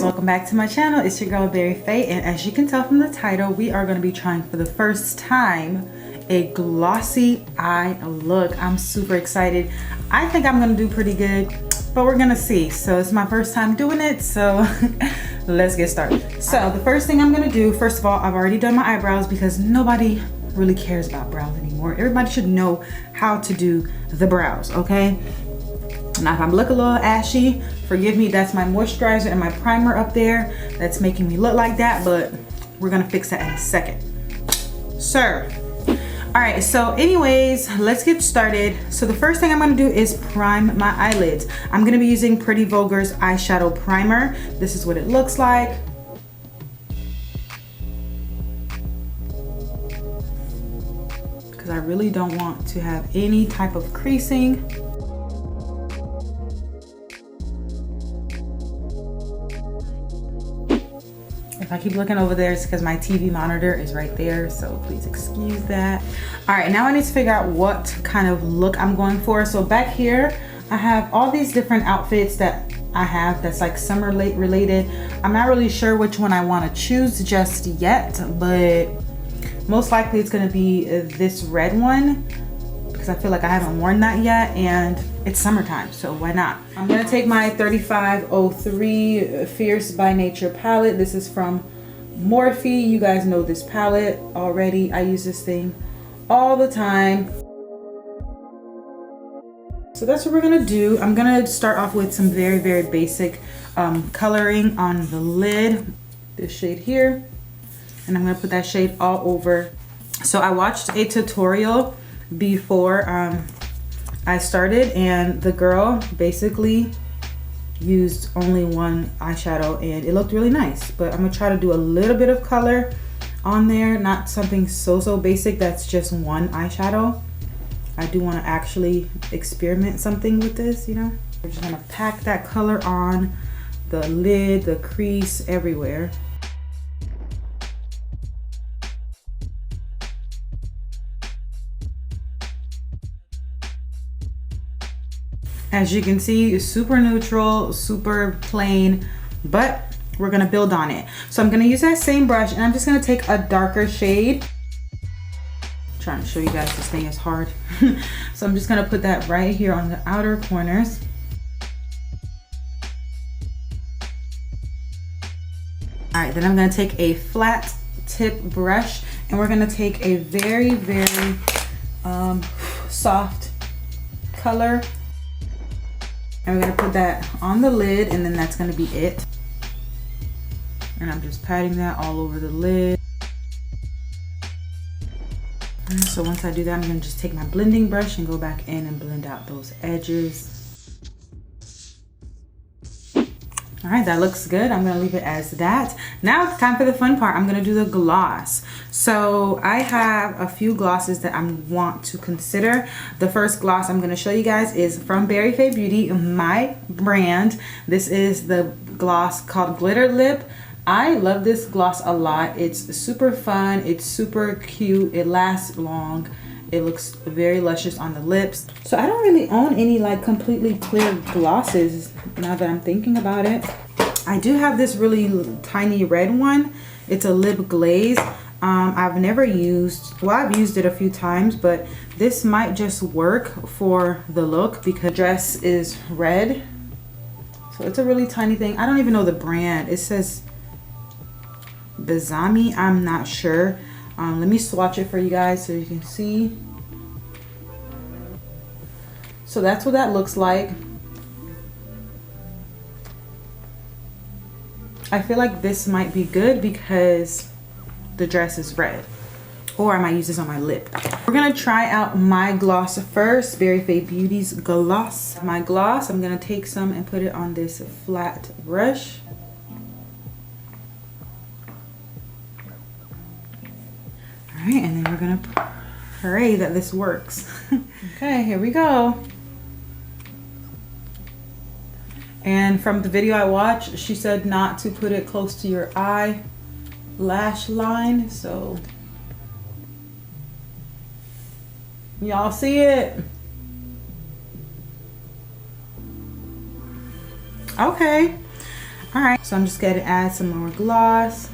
guys, welcome back to my channel. It's your girl BerryFae, and as you can tell from the title, we are going to be trying for the first time a glossy eye look. I'm super excited. I think I'm going to do pretty good, but we're going to see. So it's my first time doing it, so let's get started. So the first thing I'm going to do, first of all, I've already done my eyebrows because nobody really cares about brows anymore. Everybody should know how to do the brows, okay? Now if I look a little ashy, forgive me, that's my moisturizer and my primer up there that's making me look like that, but we're gonna fix that in a second. All right, so anyways, let's get started. So the first thing I'm gonna do is prime my eyelids. I'm gonna be using Pretty Vulgar's eyeshadow primer. This is what it looks like. Because I really don't want to have any type of creasing. If I keep looking over there, it's because my TV monitor is right there, so please excuse that. All right, now I need to figure out what kind of look I'm going for. So back here, I have all these different outfits that I have that's like summer related. I'm not really sure which one I want to choose just yet, but most likely it's going to be this red one because I feel like I haven't worn that yet, and it's summertime, so why not? I'm gonna take my 3503 Fierce by Nature palette. This is from Morphe. You guys know this palette already. I use this thing all the time. So that's what we're gonna do. I'm gonna start off with some very, very basic coloring on the lid. This shade here. And I'm gonna put that shade all over. So I watched a tutorial before I started, and the girl basically used only one eyeshadow and it looked really nice. But I'm gonna try to do a little bit of color on there, not something so basic that's just one eyeshadow. I do want to actually experiment something with this, you know. We're just gonna pack that color on the lid, the crease, everywhere. As you can see, it's super neutral, super plain, but we're gonna build on it. So I'm gonna use that same brush and I'm just gonna take a darker shade. I'm trying to show you guys this thing is hard. So I'm just gonna put that right here on the outer corners. All right, then I'm gonna take a flat tip brush and we're gonna take a very, very soft color. And we're gonna put that on the lid, and then that's gonna be it. And I'm just patting that all over the lid. And so once I do that, I'm gonna just take my blending brush and go back in and blend out those edges. All right, that looks good. I'm gonna leave it as that. Now it's time for the fun part. I'm gonna do the gloss. So I have a few glosses that I want to consider. The first gloss I'm gonna show you guys is from BerryFaeBeauty, my brand. This is the gloss called Glitter Lip. I love this gloss a lot. It's super fun, it's super cute, it lasts long. It looks very luscious on the lips. So I don't really own any like completely clear glosses now that I'm thinking about it. I do have this really tiny red one. It's a lip glaze. I've never used, well, I've used it a few times, but this might just work for the look because the dress is red. So it's a really tiny thing. I don't even know the brand. It says Bazami, I'm not sure. Let me swatch it for you guys so you can see. So that's what that looks like. I feel like this might be good because the dress is red. Or I might use this on my lip. We're gonna try out my gloss first, BerryFaeBeauty's gloss. My gloss, I'm gonna take some and put it on this flat brush. All right, and then we're gonna pray that this works. Okay, here we go. And from the video I watched, she said not to put it close to your eye lash line, so y'all see it? Okay. All right, so I'm just going to add some more gloss.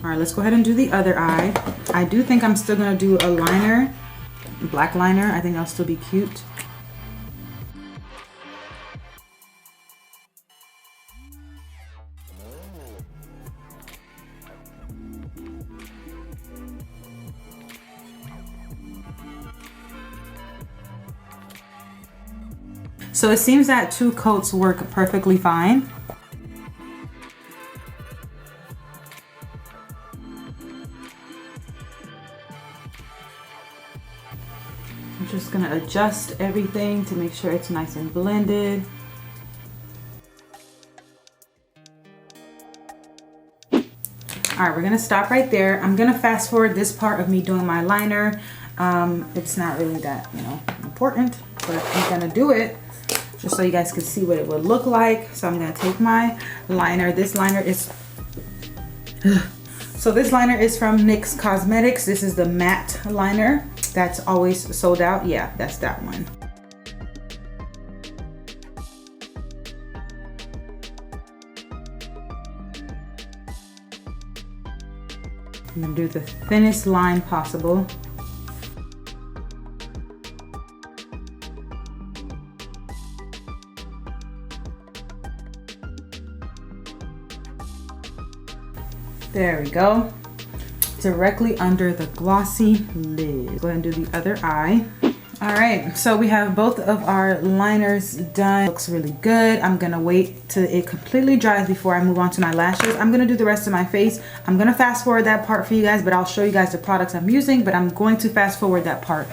All right, let's go ahead and do the other eye. I do think I'm still gonna do a liner, black liner. I think that'll still be cute. So it seems that 2 coats work perfectly fine. I'm just gonna adjust everything to make sure it's nice and blended. All right, we're gonna stop right there. I'm gonna fast forward this part of me doing my liner. It's not really that, important, but I'm gonna do it just so you guys can see what it would look like. So I'm gonna take my liner. This liner is, so this liner is from NYX Cosmetics. This is the matte liner that's always sold out. Yeah, that's that one. I'm gonna do the thinnest line possible. There we go. Directly under the glossy lid. Go ahead and do the other eye. All right, so we have both of our liners done. Looks really good. I'm gonna wait till it completely dries before I move on to my lashes. I'm gonna do the rest of my face. I'm gonna fast forward that part for you guys, but I'll show you guys the products I'm using, but I'm going to fast forward that part.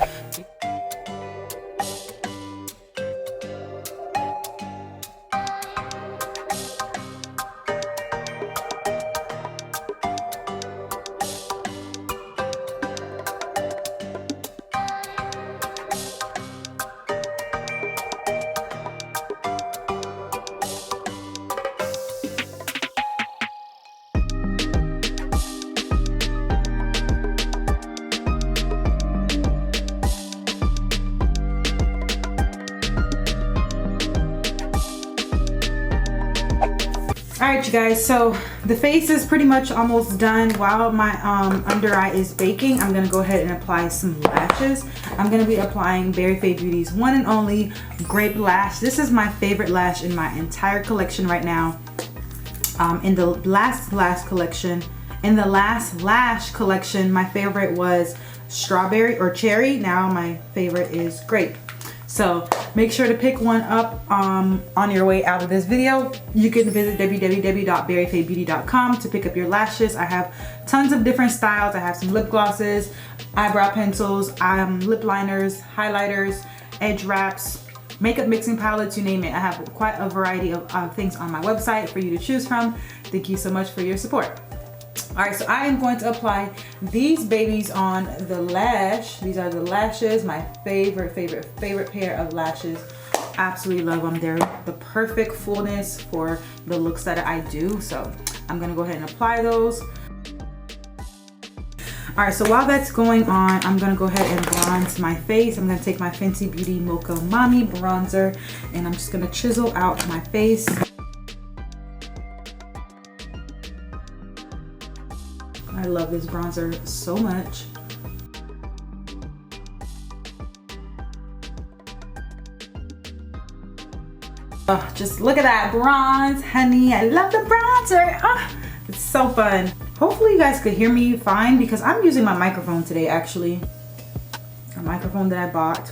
All right, you guys, so the face is pretty much almost done. While my under eye is baking, I'm gonna go ahead and apply some lashes. I'm gonna be applying BerryFaeBeauty's one and only Grape Lash. This is my favorite lash in my entire collection right now. In the last lash collection, my favorite was strawberry or cherry. Now my favorite is grape. So make sure to pick one up on your way out of this video. You can visit www.berryfaebeauty.com to pick up your lashes. I have tons of different styles. I have some lip glosses, eyebrow pencils, lip liners, highlighters, edge wraps, makeup mixing palettes, you name it. I have quite a variety of things on my website for you to choose from. Thank you so much for your support. All right, so I am going to apply these babies on the lash. These are the lashes, my favorite pair of lashes. Absolutely love them. They're the perfect fullness for the looks that I do. So I'm gonna go ahead and apply those. All right, so while that's going on, I'm gonna go ahead and bronze my face. I'm gonna take my Fenty Beauty Mocha Mommy bronzer and I'm just gonna chisel out my face. I love this bronzer so much. Oh, just look at that bronze, honey. I love the bronzer. Oh, it's so fun. Hopefully you guys could hear me fine because I'm using my microphone today actually. A microphone that I bought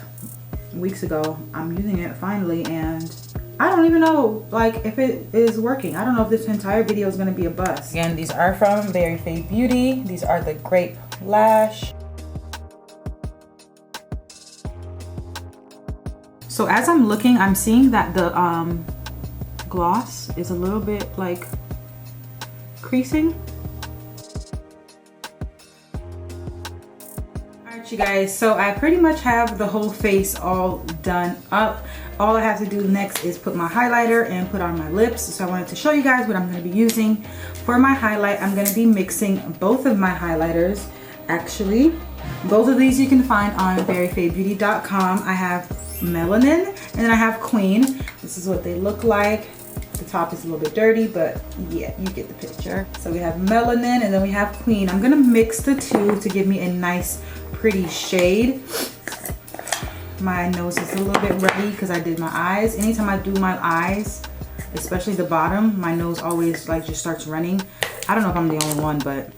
weeks ago. I'm using it finally and I don't even know like if it is working. I don't know if this entire video is gonna be a bust. Again, these are from BerryFaeBeauty. These are the Grape Lash. So as I'm looking, I'm seeing that the gloss is a little bit like creasing. Alright you guys, so I pretty much have the whole face all done up. All I have to do next is put my highlighter and put on my lips. So I wanted to show you guys what I'm going to be using for my highlight. I'm going to be mixing both of my highlighters actually. Both of these you can find on BerryFaeBeauty.com. I have Melanin and then I have Queen. This is what they look like. The top is a little bit dirty, but yeah, you get the picture. So we have Melanin and then we have Queen. I'm gonna mix the two to give me a nice, pretty shade. My nose is a little bit ruddy because I did my eyes. Anytime I do my eyes, especially the bottom, my nose always like just starts running. I don't know if I'm the only one, but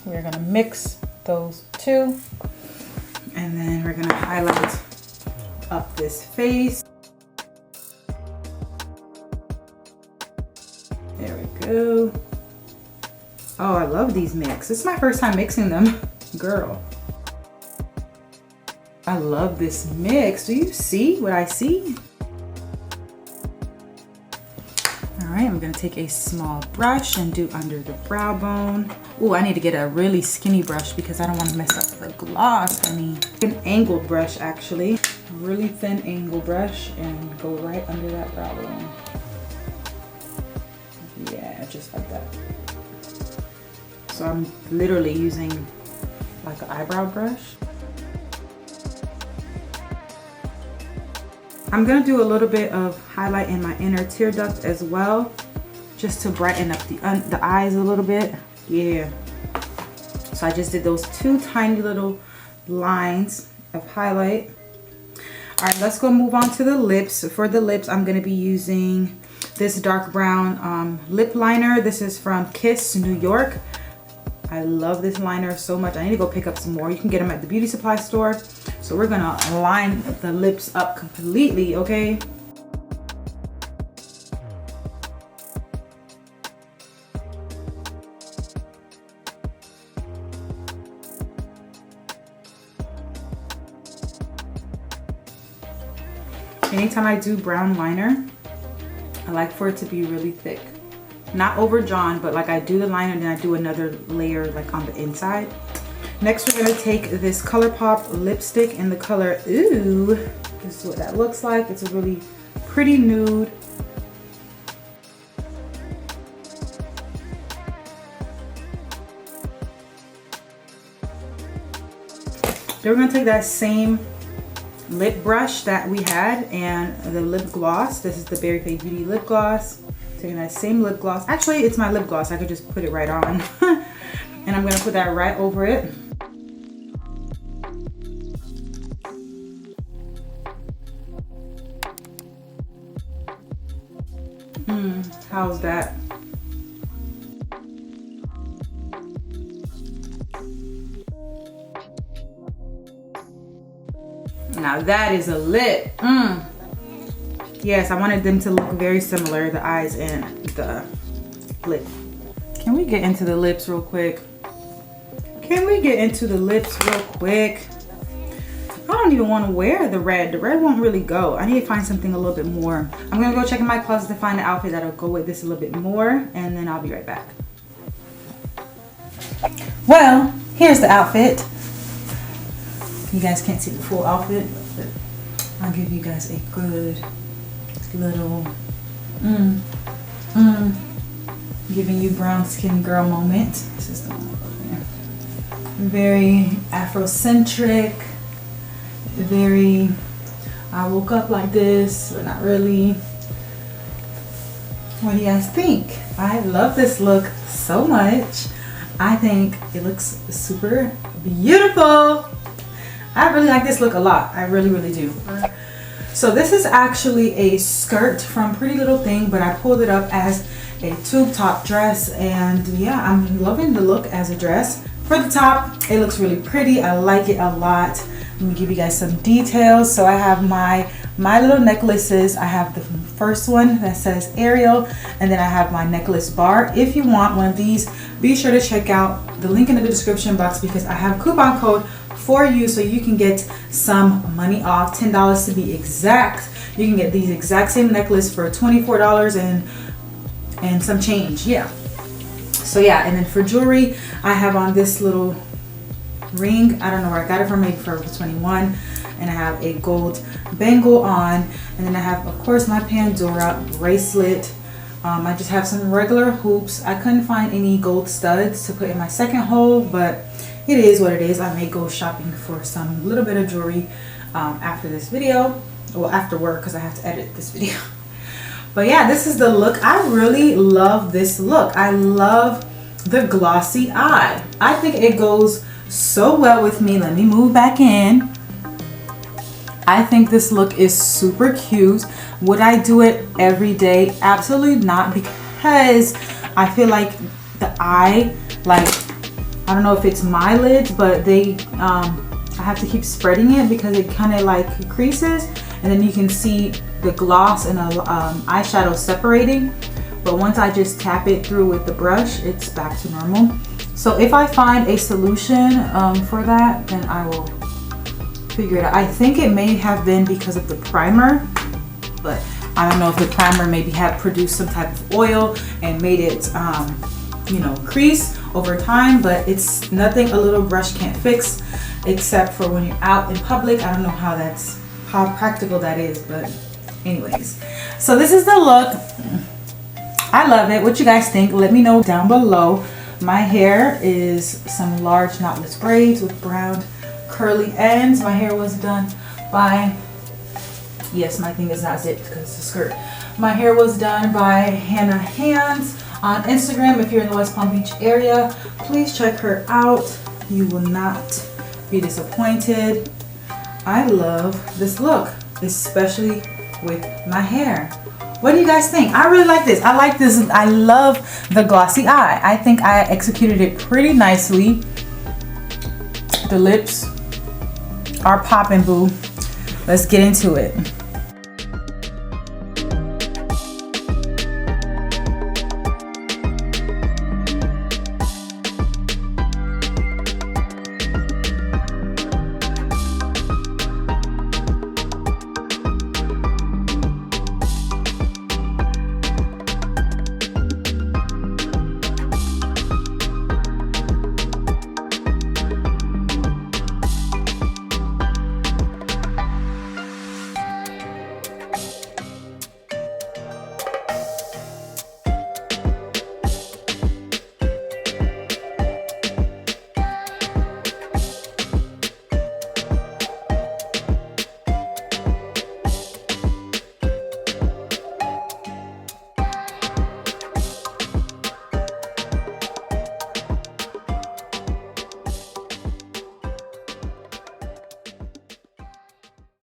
we're gonna mix those two. And then we're gonna highlight up this face. There we go. Oh, I love these mix. This is my first time mixing them. Girl. I love this mix. Do you see what I see? All right, I'm gonna take a small brush and do under the brow bone. Ooh, I need to get a really skinny brush because I don't want to mess up the gloss, honey. An angled brush, actually. A really thin angle brush and go right under that brow bone. Yeah, just like that. So I'm literally using like an eyebrow brush. I'm gonna do a little bit of highlight in my inner tear duct as well, just to brighten up the eyes a little bit. Yeah. So I just did those two tiny little lines of highlight. All right, let's go move on to the lips. For the lips, I'm gonna be using this dark brown lip liner. This is from Kiss New York. I love this liner so much. I need to go pick up some more. You can get them at the beauty supply store. So we're gonna line the lips up completely, okay? Anytime I do brown liner, I like for it to be really thick. Not overdrawn, but like I do the liner and then I do another layer like on the inside. Next, we're gonna take this ColourPop lipstick in the color Ooh. This is what that looks like. It's a really pretty nude. Then we're gonna take that same lip brush that we had and the lip gloss. This is the BerryFaeBeauty lip gloss. Taking that same lip gloss. Actually, it's my lip gloss. I could just put it right on. And I'm gonna put that right over it. How's that? Now that is a lip. Yes, I wanted them to look very similar, the eyes and the lip. Can we get into the lips real quick? Can we get into the lips real quick? I don't even want to wear the red. The red won't really go. I need to find something a little bit more. I'm gonna go check in my closet to find an outfit that'll go with this a little bit more, and then I'll be right back. Well, here's the outfit. You guys can't see the full outfit, but I'll give you guys a good little giving you brown skin girl moment. This is the one over there. Very Afrocentric, very, I woke up like this, but not really. What do you guys think? I love this look so much. I think it looks super beautiful. I really like this look a lot. I really, really do. So this is actually a skirt from Pretty Little Thing, but I pulled it up as a tube top dress, and yeah, I'm loving the look as a dress. For the top, it looks really pretty. I like it a lot. Let me give you guys some details. So I have my little necklaces. I have the first one that says Ariel, and then I have my necklace bar. If you want one of these, be sure to check out the link in the description box because I have a coupon code for you so you can get some money off, $10 to be exact. You can get these exact same necklace for $24 and some change. Yeah. So yeah, and then for jewelry, I have on this little ring. I don't know where I got it from, maybe Forever 21. And I have a gold bangle on, and then I have, of course, my Pandora bracelet. I just have some regular hoops. I couldn't find any gold studs to put in my second hole, but it is what it is. I may go shopping for some little bit of jewelry after this video. Well, after work, because I have to edit this video. But yeah, this is the look. I really love this look. I love the glossy eye. I think it goes so well with me. Let me move back in. I think this look is super cute. Would I do it every day? Absolutely not, because I feel like the eye, like, I don't know if it's my lids, but they I have to keep spreading it because it kind of like creases, and then you can see the gloss and the eyeshadow separating. But once I just tap it through with the brush, it's back to normal. So if I find a solution for that, then I will figure it out. I think it may have been because of the primer, but I don't know if the primer maybe had produced some type of oil and made it you know, crease over time. But it's nothing a little brush can't fix, except for when you're out in public. I don't know how practical that is, but anyways, so this is the look. I love it. What you guys think? Let me know down below. My hair is some large knotless braids with brown curly ends. My hair was done by, yes, my thing is not zipped because it's a skirt. My hair was done by Hannah Hands on Instagram. If you're in the West Palm Beach area, please check her out. You will not be disappointed. I love this look, especially with my hair. What do you guys think? I really like this. I like this. I love the glossy eye. I think I executed it pretty nicely. The lips are popping, boo. Let's get into it.